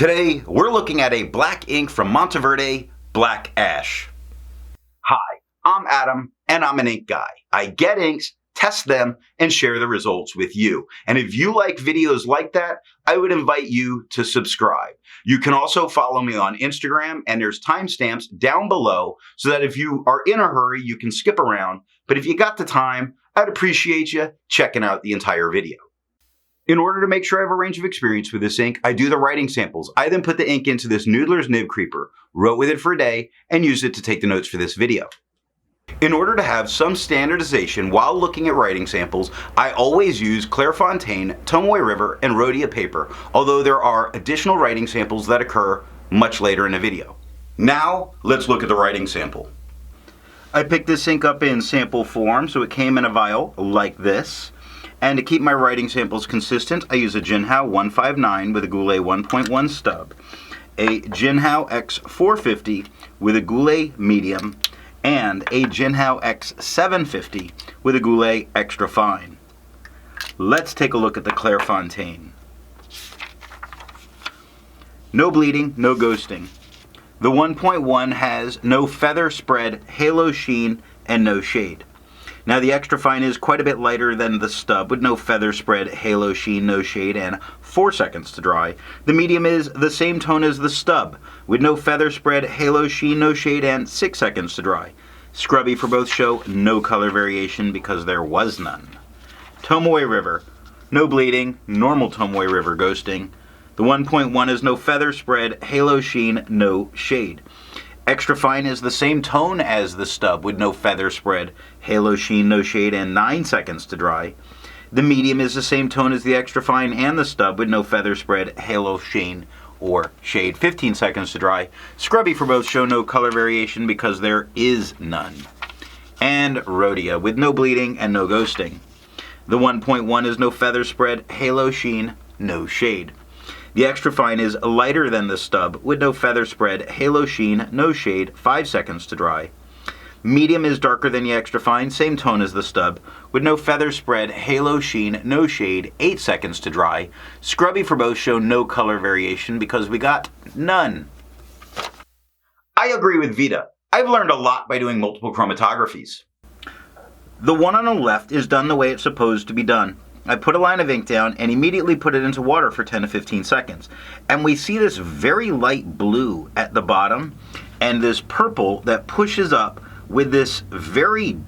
Today, we're looking at a black ink from Monteverde Black Ash. Hi, I'm Adam, and I'm an ink guy. I get inks, test them, and share the results with you. And if you like videos like that, I would invite you to subscribe. You can also follow me on Instagram, and there's timestamps down below so that if you are in a hurry, you can skip around. But if you got the time, I'd appreciate you checking out the entire video. In order to make sure I have a range of experience with this ink, I do the writing samples. I then put the ink into this Noodler's nib creeper, wrote with it for a day, and used it to take the notes for this video. In order to have some standardization while looking at writing samples, I always use Clairfontaine, Tomoe River, and Rhodia paper, although there are additional writing samples that occur much later in the video. Now, let's look at the writing sample. I picked this ink up in sample form, so it came in a vial like this. And to keep my writing samples consistent, I use a Jinhao 159 with a Goulet 1.1 stub, a Jinhao X450 with a Goulet medium, and a Jinhao X750 with a Goulet extra fine. Let's take a look at the Clairfontaine. No bleeding, no ghosting. The 1.1 has no feather spread, halo sheen, and no shade. Now the extra fine is quite a bit lighter than the stub with no feather spread, halo sheen, no shade, and 4 seconds to dry. The medium is the same tone as the stub with no feather spread, halo sheen, no shade, and 6 seconds to dry. Scrubby for both show no color variation because there was none. Tomoe River, no bleeding, normal Tomoe River ghosting. The 1.1 is no feather spread, halo sheen, no shade. Extra fine is the same tone as the stub with no feather spread, halo sheen, no shade, and 9 seconds to dry. The medium is the same tone as the extra fine and the stub with no feather spread, halo sheen, or shade, 15 seconds to dry. Scrubby for both show no color variation because there is none. And Rhodia with no bleeding and no ghosting. The 1.1 is no feather spread, halo sheen, no shade. The extra fine is lighter than the stub with no feather spread, halo sheen, no shade, 5 seconds to dry. Medium is darker than the extra fine, same tone as the stub, with no feather spread, halo sheen, no shade, 8 seconds to dry. Scrubby for both show no color variation because we got none. I agree with Vita. I've learned a lot by doing multiple chromatographies. The one on the left is done the way it's supposed to be done. I put a line of ink down and immediately put it into water for 10 to 15 seconds. And we see this very light blue at the bottom and this purple that pushes up with this very,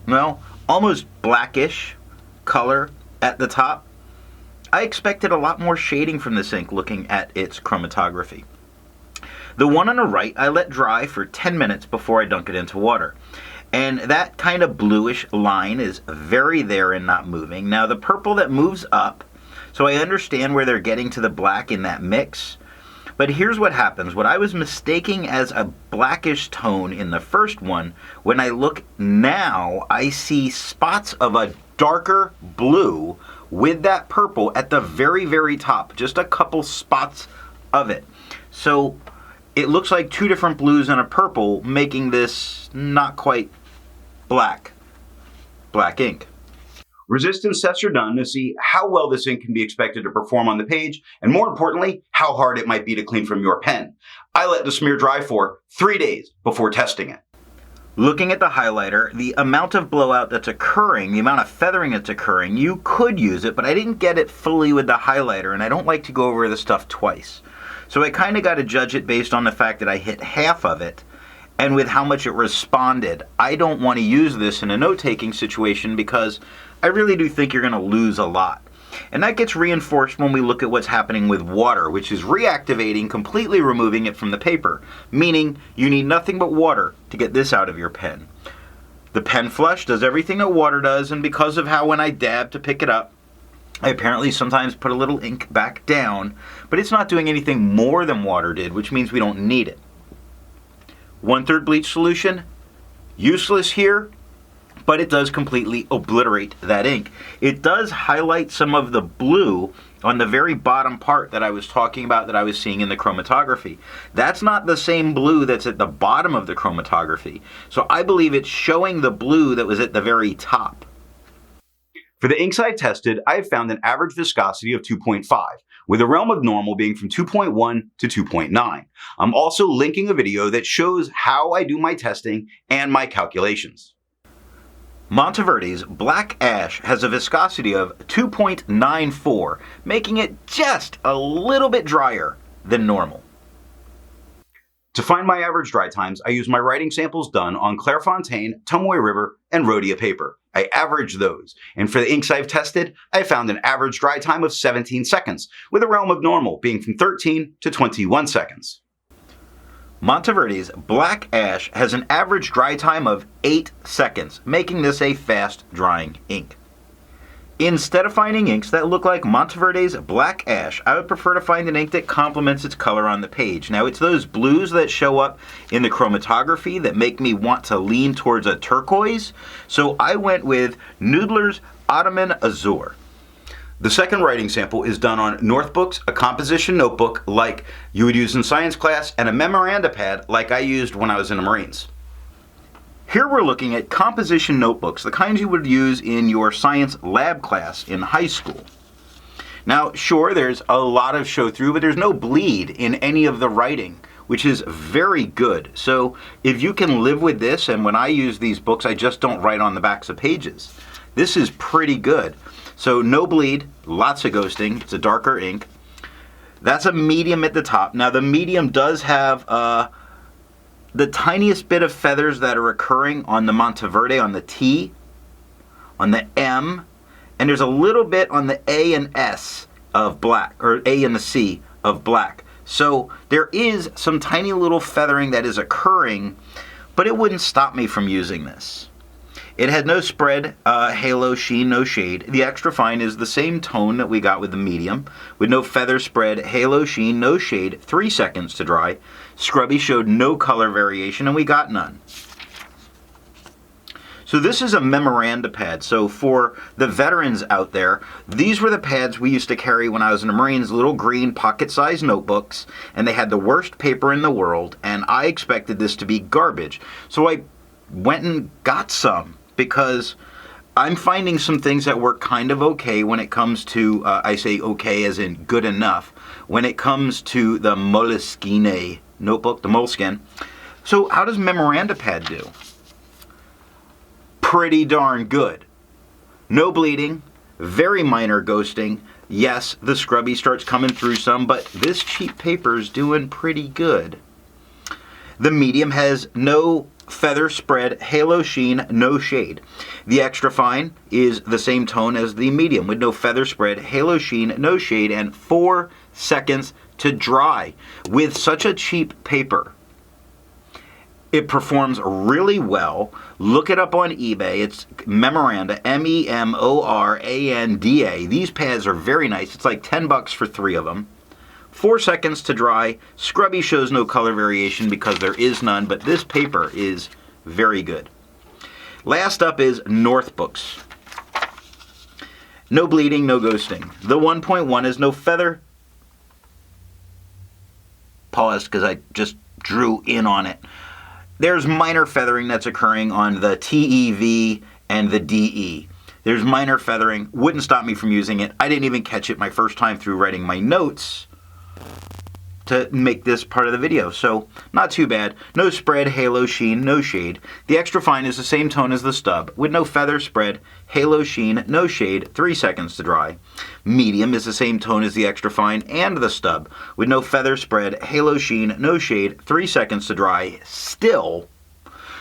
well, almost blackish color at the top. I expected a lot more shading from this ink looking at its chromatography. The one on the right I let dry for 10 minutes before I dunk it into water. And that kind of bluish line is very there and not moving. Now the purple that moves up, so I understand where they're getting to the black in that mix. But here's what happens. What I was mistaking as a blackish tone in the first one, when I look now, I see spots of a darker blue with that purple at the very, very top. Just a couple spots of it. So it looks like two different blues and a purple, making this not quite black ink. Resistance tests are done to see how well this ink can be expected to perform on the page, and more importantly, how hard it might be to clean from your pen. I let the smear dry for 3 days before testing it. Looking at the highlighter, the amount of blowout that's occurring, the amount of feathering that's occurring, you could use it, but I didn't get it fully with the highlighter, and I don't like to go over the stuff twice. So I kind of got to judge it based on the fact that I hit half of it and with how much it responded. I don't want to use this in a note-taking situation because I really do think you're going to lose a lot. And that gets reinforced when we look at what's happening with water, which is reactivating, completely removing it from the paper, meaning you need nothing but water to get this out of your pen. The pen flush does everything that water does, and because of how when I dab to pick it up, I apparently sometimes put a little ink back down, but it's not doing anything more than water did, which means we don't need it. 1/3 bleach solution, useless here, but it does completely obliterate that ink. It does highlight some of the blue on the very bottom part that I was talking about that I was seeing in the chromatography. That's not the same blue that's at the bottom of the chromatography. So I believe it's showing the blue that was at the very top. For the inks I've tested, I have found an average viscosity of 2.5, with the realm of normal being from 2.1 to 2.9. I'm also linking a video that shows how I do my testing and my calculations. Monteverde's Black Ash has a viscosity of 2.94, making it just a little bit drier than normal. To find my average dry times, I use my writing samples done on Clairfontaine, Tomoe River, and Rhodia paper. I average those, and for the inks I've tested, I found an average dry time of 17 seconds, with a realm of normal being from 13 to 21 seconds. Monteverde's Black Ash has an average dry time of 8 seconds, making this a fast drying ink. Instead of finding inks that look like Monteverde's Black Ash, I would prefer to find an ink that complements its color on the page. Now, it's those blues that show up in the chromatography that make me want to lean towards a turquoise, so I went with Noodler's Ottoman Azure. The second writing sample is done on Northbooks, a composition notebook like you would use in science class, and a memoranda pad like I used when I was in the Marines. Here we're looking at composition notebooks, the kinds you would use in your science lab class in high school. Now, sure, there's a lot of show through, but there's no bleed in any of the writing, which is very good. So if you can live with this, and when I use these books, I just don't write on the backs of pages. This is pretty good. So no bleed, lots of ghosting, it's a darker ink. That's a medium at the top. Now the medium does have the tiniest bit of feathers that are occurring on the Monteverde, on the T, on the M, and there's a little bit on the A and S of black, or A and the C of black. So there is some tiny little feathering that is occurring, but it wouldn't stop me from using this. It had no spread, halo, sheen, no shade. The extra fine is the same tone that we got with the medium, with no feather spread, halo, sheen, no shade, 3 seconds to dry. Scrubby showed no color variation, and we got none. So this is a memoranda pad. So for the veterans out there, these were the pads we used to carry when I was in the Marines, little green pocket-sized notebooks, and they had the worst paper in the world, and I expected this to be garbage. So I went and got some, because I'm finding some things that work kind of okay when it comes to, I say okay as in good enough, when it comes to the Moleskine notebook, the Moleskine. So how does memoranda pad do? Pretty darn good. No bleeding, very minor ghosting. Yes, the scrubby starts coming through some, but this cheap paper is doing pretty good. The medium has no feather spread, halo sheen, no shade. The extra fine is the same tone as the medium with no feather spread, halo sheen, no shade, and 4 seconds to dry. With such a cheap paper, it performs really well. Look it up on eBay. It's Memoranda, Memoranda. These pads are very nice. It's like $10 for 3 of them. 4 seconds to dry. Scrubby shows no color variation because there is none, but this paper is very good. Last up is Northbooks. No bleeding, no ghosting. The 1.1 is no feather. Pause because I just drew in on it. There's minor feathering that's occurring on the TEV and the DE. There's minor feathering. Wouldn't stop me from using it. I didn't even catch it my first time through writing my notes to make this part of the video, so not too bad. No spread, halo, sheen, no shade. The extra fine is the same tone as the stub, with no feather spread, halo, sheen, no shade, 3 seconds to dry. Medium is the same tone as the extra fine and the stub, with no feather spread, halo, sheen, no shade, 3 seconds to dry. Still,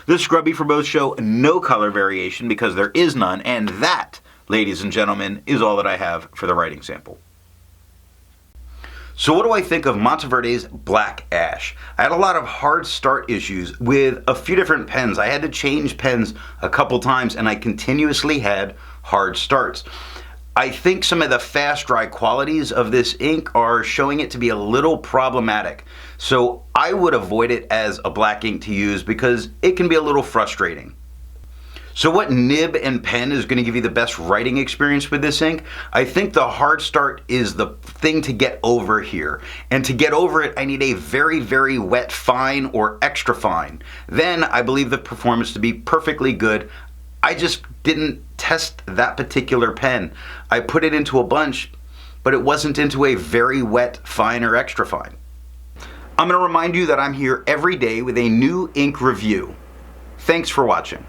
the scrubby for both show no color variation because there is none, and that, ladies and gentlemen, is all that I have for the writing sample. So what do I think of Monteverde's Black Ash? I had a lot of hard start issues with a few different pens. I had to change pens a couple times, and I continuously had hard starts. I think some of the fast dry qualities of this ink are showing it to be a little problematic. So I would avoid it as a black ink to use because it can be a little frustrating. So what nib and pen is going to give you the best writing experience with this ink? I think the hard start is the thing to get over here. And to get over it, I need a very, very wet fine or extra fine. Then I believe the performance to be perfectly good. I just didn't test that particular pen. I put it into a bunch, but it wasn't into a very wet, fine, or extra fine. I'm going to remind you that I'm here every day with a new ink review. Thanks for watching.